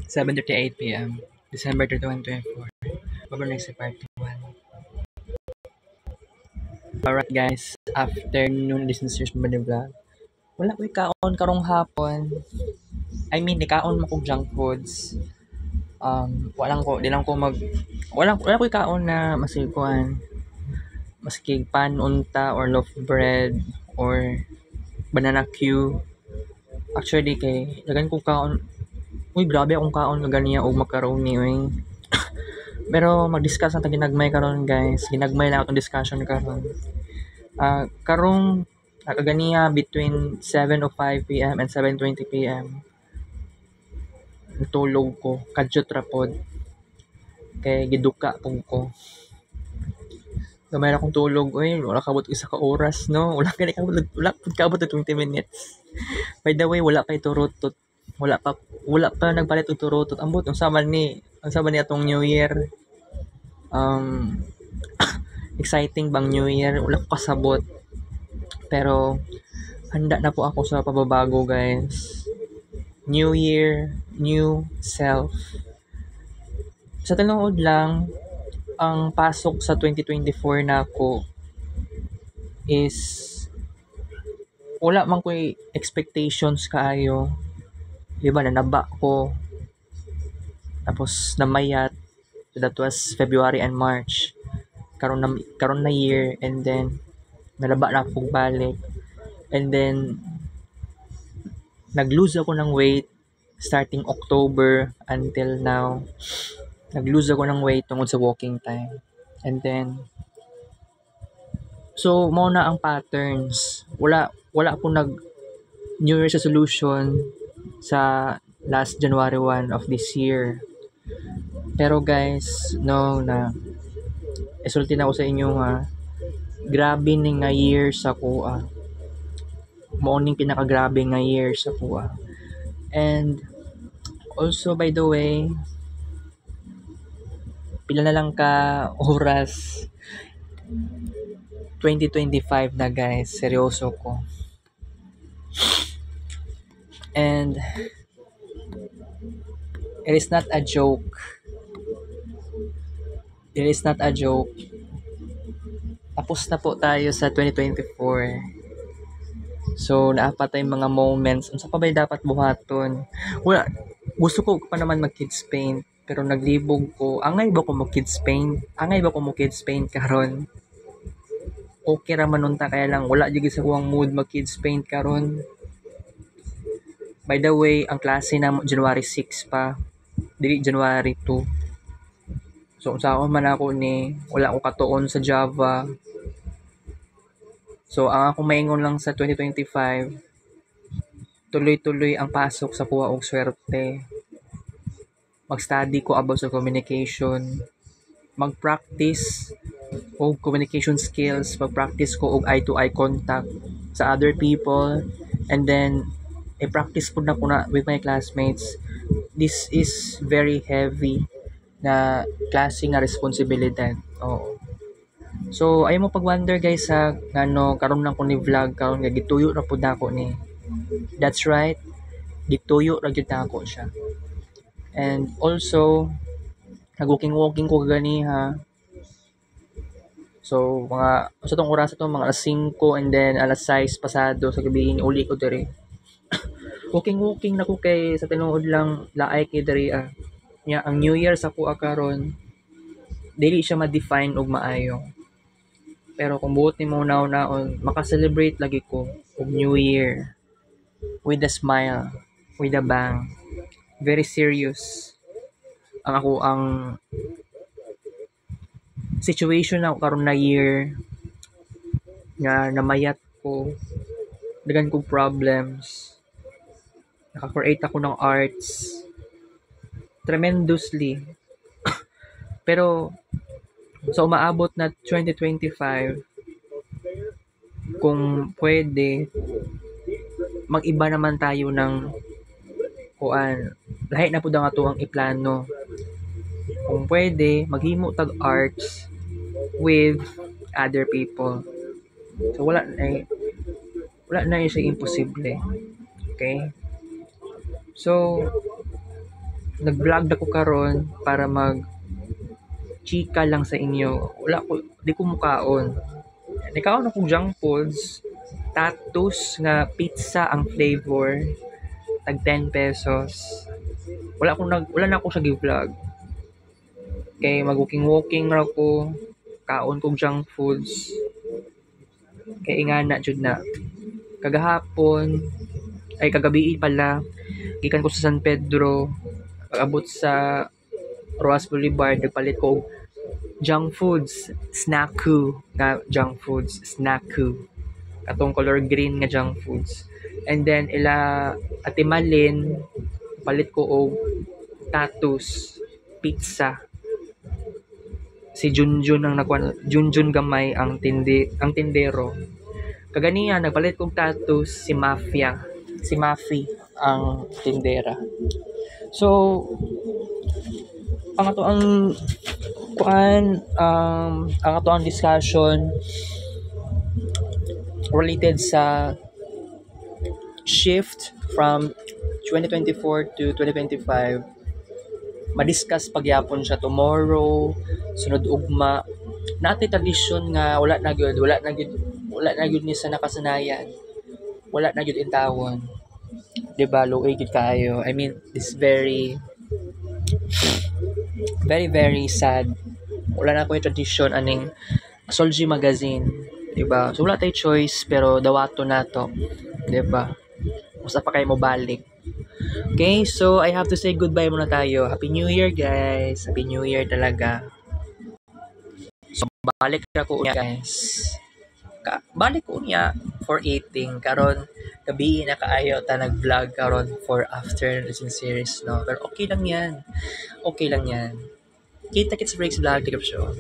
7:38 p.m. December 31, 2024. Babanexy Part 1. Alright guys, afternoon listeners mo ni vlog. Wala ko ikaon karong hapon. I mean, ikaon mo kong junk foods. Di lang ko wala ko ikaon na masikuan. Maski pan unta or loaf bread or banana Q. Actually kay dagan ko kaon. Uy, grabe akong kaon nga ganiya og macaroni oy. Pero mag-discuss na ta ginagmay karon guys. Ginagmay lang atong discussion karon. Karong kaganiya between 7:05 p.m. and 7:20 p.m. Natulog ko, kadyot ra pod. Kay giduka pug ko. Gamay ra akong tulog, oy, wala kabot isa ka oras, no? Wala pud kaabot 20 minutes. By the way, wala pa iturutot. Wala pa nagpalit og turutot. Ambot unsa man ni atong New Year. Exciting bang New Year? Wala ko kasabot. Pero handa na po ako sa pababago, guys. New Year, new self. Sa tinuod lang, ang pasok sa 2024 na ako is wala man ko'y expectations kaayo. Diba, nanaba ko. Tapos namayat. So that was February and March. Karon na year, and then nalaba na akong balik. And then nag-lose ako ng weight starting October until now. Nag-lose ako ng weight tungod sa walking time. And then so mo na ang patterns. Wala ako nag New Year's resolution sa last January 1 of this year. Pero guys, no na isulti na ako sa inyo ha. Grabe ni nga year sa kuha. Morning pinakagrabe nga year sa kuha. And also, by the way, pila na lang ka oras 2025 na guys. Seryoso ko. And it is not a joke. It is not a joke. Tapos na po tayo sa 2024. So, naapat tayong mga moments. Unsa pa ba dapat buhaton? Wala. Gusto ko pa naman mag-kids paint. Pero naglibog ko. Angay ba ko mag-kids paint? Karon? Okay ra manunta kaya lang. Wala jud sa kuwang mood mag-kids paint karon. By the way, ang klase na January 6 pa. Dili January 2. So, unsa man ako ni wala ko katuon sa Java. So, ang akong maingon lang sa 2025, tuloy-tuloy ang pasok sa kuha og swerte. Mag-study ko about sa communication. Mag-practice og communication skills. Mag-practice ko og eye-to-eye contact sa other people. And then, i-practice po na ko na with my classmates. This is very heavy na klase nga responsibilidad. Oo. So, ayaw mo pag-wonder guys ha, karon lang ko ni vlog, karon nga gituyo na pud ako ni. That's right, gituyo ra gyud ako siya. And also, nag-walking ko gani ha. So, sa tong oras ito, mga alas 5 and then alas 6 pasado sa gabi, uli ko diri. walking na ko kay sa tinuod lang laay kay diri Nya, ang New Year sa kuha karon, dili siya ma-define og maayo. Pero kung buot ni mo naon, maka-celebrate lagi ko og New Year with a smile, with a bang. Very serious ang situation na karon na year nga namayat ko, dagan kong problems. Naka-create ako ng arts tremendously. Pero so umaabot na 2025, kung pwede mag-iba naman tayo ng kuan. Lahi na pud ang ato ang iplano. Kung pwede maghimo tag arts with other people. So wala na siya imposible. Okay? So nag-vlog ako karon para mag chika lang sa inyo. Wala ko, di ko mukaon. Nikaon akong junk foods, tatus nga pizza ang flavor, tag 10 pesos. Wala na ako sa gi-vlog. Kay mag-walking ra ko, kaon kog junk foods. Kay ingana jud na. Kagahapon, ay kagabi pala, gikan ko sa San Pedro, pag-abot sa Roas Boulevard, nagpalit ko og junk foods, snacku nga junk foods, snacku. Katong color green nga junk foods. And then ila Ate Malin, palit ko og tatus, pizza. Si Junjun ang nakuha, Junjun gamay ang tindero. Kaganiya nagpalit kog tatus si Mafia, si Mafi ang tindera. So ang ato ang ang ato ang discussion related sa shift from 2024 to 2025, madiscuss pagyapon siya tomorrow, sunod ugma. Natay tradisyon nga wala na gyud ni sa nakasanayan. Wala na gyud intawon. Diba, low gyud kayo. I mean, this very very sad. Wala na ko yung tradisyon aning Solji Magazine. Diba? So, wala tayo choice, pero dawato na to. Diba? Basta pa kayo mo balik. Okay, so I have to say goodbye muna tayo. Happy New Year, guys. Happy New Year talaga. So, balik ako unya, guys. Balik ko unya for eating. Karon, gabi na kaayo ta nag-vlog karon for after the series, no? Pero okay lang yan. Okay lang yan. Kita-kits breaks vlog, take up show.